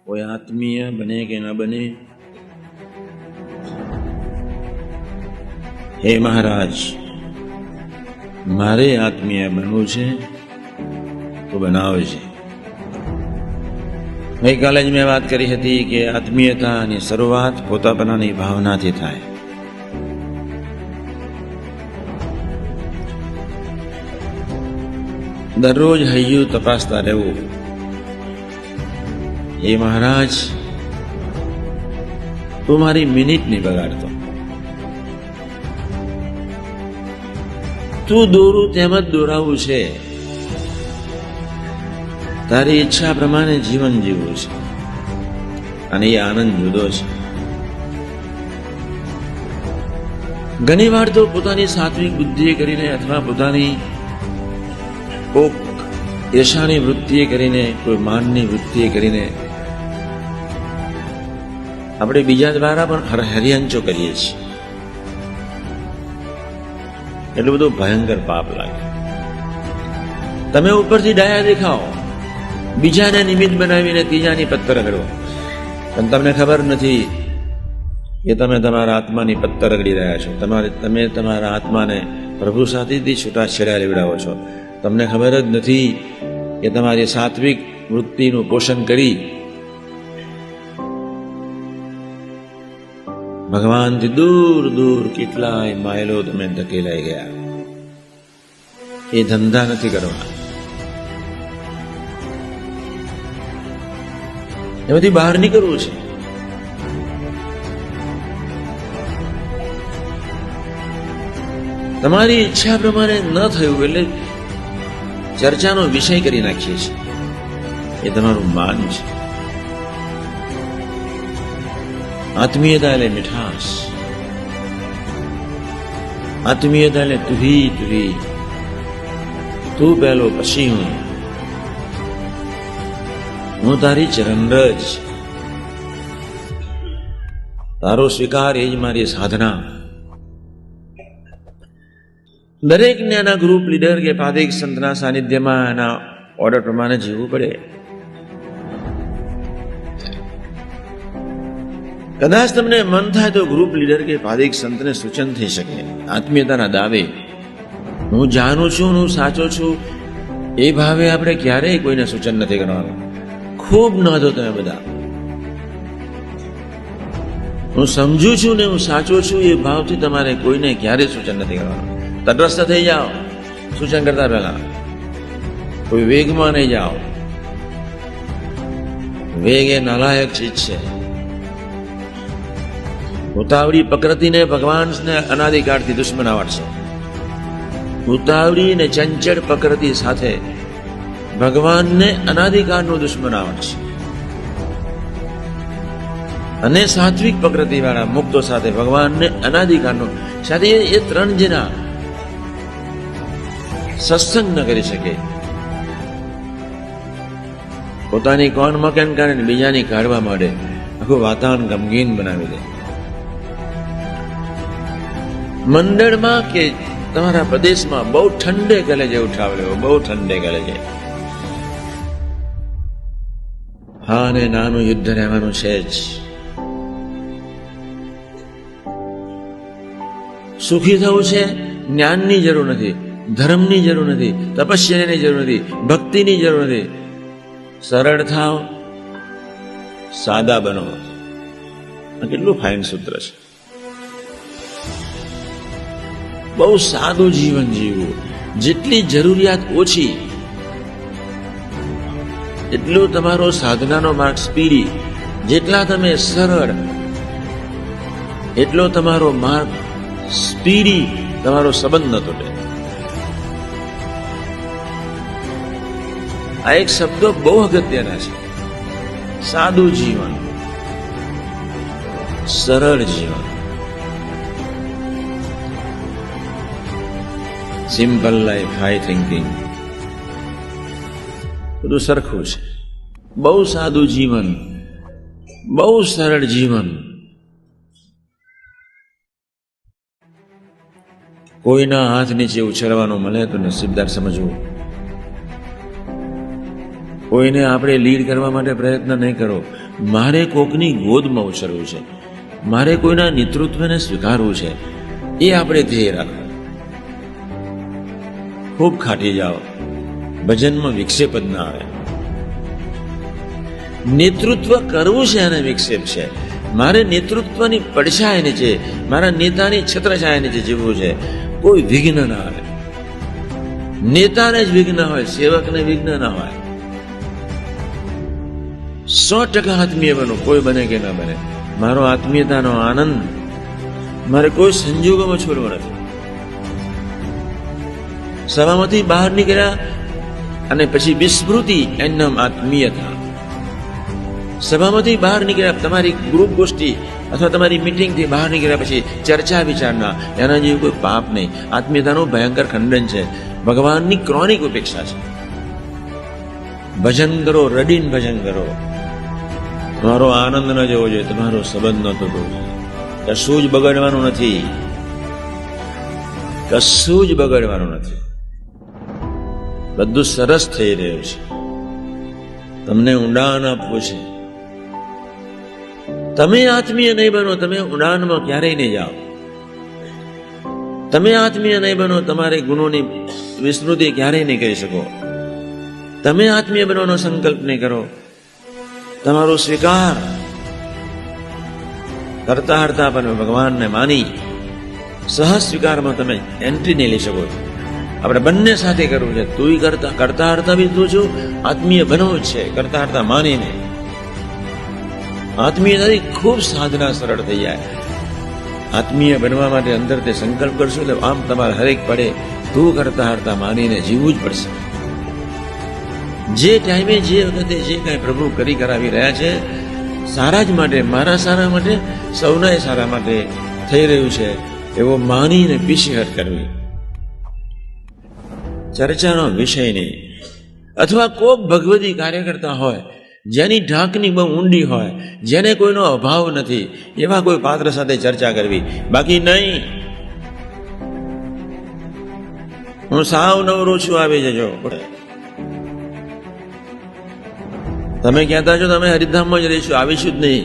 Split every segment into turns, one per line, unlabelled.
કોઈ આત્મીય બને કે ન બને, હે મહારાજ, મારે આત્મીય બનવું છે તો બનાવજે. ગઈકાલે જ મેં વાત કરી હતી કે આત્મીયતાની શરૂઆત પોતાપણાની ભાવનાથી થાય. દરરોજ હૈયું તપાસતા રહેવું. હે મહારાજ, તું મારી મિનિટ નહીં બગાડતો. તું દોરું તેમ જ દોરાવું છે. તારી ઈચ્છા પ્રમાણે જીવન જીવવું છે અને એ આનંદ જુદો છે. ઘણી વાર તો પોતાની સાત્વિક બુદ્ધિએ કરીને અથવા પોતાની કોક ઈર્ષાની વૃત્તિએ કરીને, કોઈ માનની વૃત્તિએ કરીને આપણે બીજા દ્વારા પણ હરિયંચો કરીએ છીએ. એટલું બધું ભયંકર પાપ લાગે. તમે ઉપરથી ડાયા દેખાઓ, બીજાને નિમિત્ત બનાવીને ત્રીજાની પત્તર રગડો, પણ તમને ખબર નથી કે તમે તમારા આત્માની પત્તર રગડી રહ્યા છો. તમે તમારા આત્માને પ્રભુ સાથેથી છૂટાછેડા લેવડાવો છો. તમને ખબર જ નથી કે તમારી સાત્વિક વૃત્તિનું પોષણ કરી ભગવાનથી દૂર દૂર કેટલાય માઇલો તમે ધકેલાઈ ગયા. એ ધંધા નથી કરવા. એમાંથી બહાર નીકળવું છે. તમારી ઈચ્છા પ્રમાણે ન થયું એટલે ચર્ચાનો વિષય કરી નાખીએ છીએ. એ તમારું માન છે. આત્મીયતા એટલે મીઠાશ. આત્મીયતા એટલે તુહી તુહી, તું પહેલો પછી હું તારી ચરણરજ. તારો સ્વીકાર એ જ મારી સાધના. દરેકને એના ગ્રુપ લીડર કે પાદિક સંતના સાનિધ્યમાં એના ઓર્ડર પ્રમાણે જીવવું પડે. કદાચ તમને મન થાય તો ગ્રુપ લીડર કે પાદિક સંતને સૂચન થઈ શકે. આત્મીયતાના દાવે હું જાણું છું, હું સાચો છું, એ ભાવે આપણે ક્યારેય કોઈને સૂચન નથી કરવાનું. ખૂબ નોંધો તમે બધા. હું સમજુ છું ને હું સાચો છું એ ભાવથી તમારે કોઈને ક્યારેય સૂચન નથી કરવાનું. તટસ્થ થઈ જાઓ સૂચન કરતા પહેલા. કોઈ વેગમાં નહીં જાઓ. વેગ એ નાલાયક ચીજ છે. ઉતાવળી પ્રકૃતિને ભગવાનને અનાદિકાળથી દુશ્મનાવટ છે. ઉતાવળી ને ચંચળ પ્રકૃતિ સાથે ભગવાનને અનાદિકાળનું દુશ્મનાવટ છે. અને સાત્વિક પ્રકૃતિ વાળા મુક્તો સાથે ભગવાનને અનાદિકાળનું સાથે એ ત્રણ જણા સત્સંગ ન કરી શકે. પોતાની કોણ મકાન કાઢે બીજાની કાઢવા માંડે, આખું વાતાવરણ ગમગીન બનાવી દે. મંડળમાં કે તમારા પ્રદેશમાં બહુ ઠંડે ગલે જે ઉઠાવડે, બહુ ઠંડે ગલે છે. હા, ને નાનું યુદ્ધ રહેવાનું છે જ. સુખી થવું છે, જ્ઞાનની જરૂર નથી, ધર્મની જરૂર નથી, તપસ્યાની જરૂર નથી, ભક્તિની જરૂર નથી. સરળ થાવ, સાદા બનો. આ કેટલું ફાઇન સૂત્ર છે. બહુ સાદું જીવન જીવવું. જેટલી જરૂરિયાત ઓછી એટલો તમારો સાધનાનો માર્ગ સ્પીડી. જેટલા તમે સરળ એટલો તમારો માર્ગ સ્પીડી, તમારો સંબંધ ન તૂટે. આ એક શબ્દો બહુ અગત્યના છે. સાદું જીવન, સરળ જીવન, સિમ્પલ લાઈફ, હાઈ થિંકિંગ, બધું સરખું છે. બહુ સાદું જીવન, બહુ સરળ જીવન. કોઈના હાથ નીચે ઉછળવાનું મળે તો નસીબદાર સમજવું. કોઈને આપણે લીડ કરવા માટે પ્રયત્ન નહીં કરો. મારે કોકની ગોદમાં ઉછરવું છે, મારે કોઈના નેતૃત્વને સ્વીકારવું છે, એ આપણે ધ્યેય રાખો. ખૂબ ખાટી જાઓ, ભજનમાં વિક્ષેપ જ ના આવે. નેતૃત્વ કરવું છે અને વિક્ષેપ છે. મારે નેતૃત્વની પડછાયા નીચે, મારા નેતાની છત્રછાયા નીચે જીવવું છે. કોઈ વિઘ્ન ના આવે. નેતાને જ વિઘ્ન હોય, સેવકને વિઘ્ન ના હોય. 100% આત્મીય બનો, કોઈ બને કે ના બને. મારો આત્મીયતાનો આનંદ મારે કોઈ સંજોગોમાં છોડવો નથી. સભામાંથી બહાર નીકળ્યા અને પછી વિસ્મૃતિ, એનું નામ આત્મીયતા. સભામાંથી બહાર નીકળ્યા, તમારી ગ્રુપ ગોષ્ઠી અથવા તમારી મીટિંગથી બહાર નીકળ્યા પછી ચર્ચા વિચારણા, એના જેવું કોઈ પાપ નહીં. આત્મીયતાનું ભયંકર ખંડન છે. ભગવાનની ક્રોનિક ઉપેક્ષા છે. ભજન કરો, રડીને ભજન કરો. તમારો આનંદ ન જવો જોઈએ, તમારો સંબંધ ન તૂટવો જોઈએ. કશું જ બગડવાનું નથી, કશું જ બગડવાનું નથી. બધું સરસ થઈ રહ્યું છે. તમને ઊંડાણ આપવું છે. તમે આત્મીય નહીં બનો, તમે ઊંડાણમાં ક્યારેય નહીં જાઓ. તમે આત્મીય નહીં બનો, તમારે ગુણોની વિસ્મૃતિ ક્યારેય નહીં કરી શકો. તમે આત્મીય બનવાનો સંકલ્પ નહીં કરો, તમારો સ્વીકાર કરતા હરતા પણ ભગવાનને માની સહજ સ્વીકારમાં તમે એન્ટ્રી નહીં લઈ શકો. આપણે બંને સાથે કરવું છે. તું કરતા હરતા બી તું છું, આત્મીય બનવું જ છે, કરતા હરતા માનીને. આત્મીયતાથી ખૂબ સાધના સરળ થઈ જાય. આત્મીય બનવા માટે અંદર તે સંકલ્પ કરશો તો આમ તમારે હરેક પડે તું કરતા હરતા માનીને જીવવું જ પડશે. જે ટાઈમે જે વખતે જે કાંઈ પ્રભુ કરી કરાવી રહ્યા છે, સારા જ માટે, મારા સારા માટે, સૌના સારા માટે થઈ રહ્યું છે, એવો માનીને પીછેહટ કરવી. ચર્ચાનો વિષય નહીં. અથવા કોક ભગવદી કાર્યકર્તા હોય જેની ઢાંકની બહુ ઊંડી હોય, જેને કોઈનો અભાવ નથી, એવા કોઈ પાત્ર સાથે ચર્ચા કરવી. બાકી નહીં. હું સાવ નવરો છું, આવી જજો. તમે કહેતા છો તમે હરિધામમાં જ રહીશું, આવીશું જ નહીં.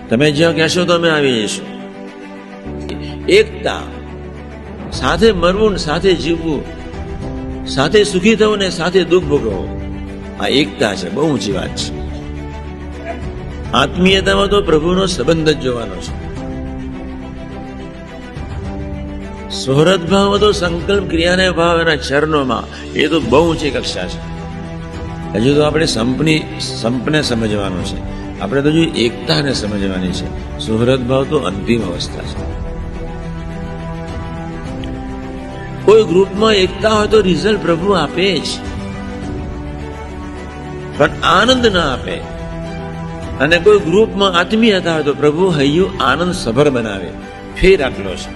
તમે જ્યાં કહેશો તો અમે આવી જઈશું. એકતા, સાથે મરવું, સાથે જીવવું, સાથે સુખી થવું ને સાથે દુઃખ ભોગવવું, આ એકતા છે. બહુ ઊંચી વાત છે. આત્મીયતામાં તો પ્રભુનો સંબંધ જ જોવાનો છે. સુહૃદ ભાવમાં તો સંકલ્પ ક્રિયાને ભાવ એના ચરણોમાં, એ તો બહુ ઊંચી કક્ષા છે. હજુ તો આપણે સંપને સમજવાનું છે. આપણે તો હજુ એકતાને સમજવાની છે. સુહૃદ ભાવ તો અંતિમ અવસ્થા છે. કોઈ ગ્રુપમાં એકતા હોય તો રિઝલ્ટ પ્રભુ આપે જ, પણ આનંદ ના આપે. અને કોઈ ગ્રુપમાં આત્મીયતા હોય તો પ્રભુ હૈયું આનંદ સભર બનાવે. ફેર આટલો છે.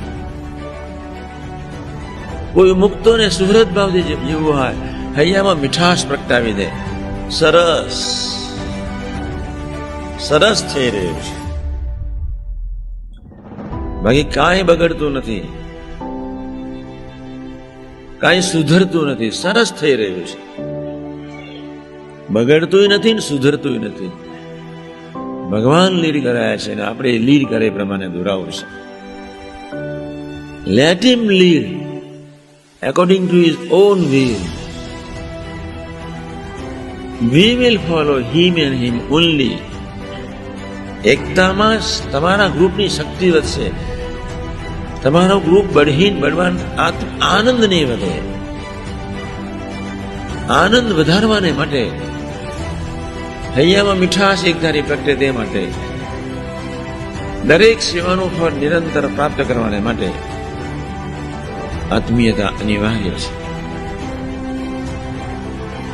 કોઈ મુક્તોને સુહૃદ ભાવથી જીવવું હોય, હૈયામાં મીઠાશ પ્રગટાવી દે. સરસ સરસ થઈ રહ્યું છે. બાકી કાંઈ બગડતું નથી, કાંઈ સુધરતું નથી. સરસ થઈ રહ્યું છે. બગડતું નથી ને સુધરતું નથી. ભગવાન લીડ કરાયા છે ને આપણે લીડ કરે એ પ્રમાણે દોરાવું છે. Late him lead according to his own will. We will follow him and him only. એકતામાં તમારા ગ્રુપની શક્તિ વધશે. તમારો ગ્રુપ બળવાન આનંદ નહીં વધે. આનંદ વધારવાને માટે, હૈયામાં મીઠાશ એકધારી પ્રગટે તે માટે, દરેક સેવાનું ફળ નિરંતર પ્રાપ્ત કરવાને માટે આત્મીયતા અનિવાર્ય છે.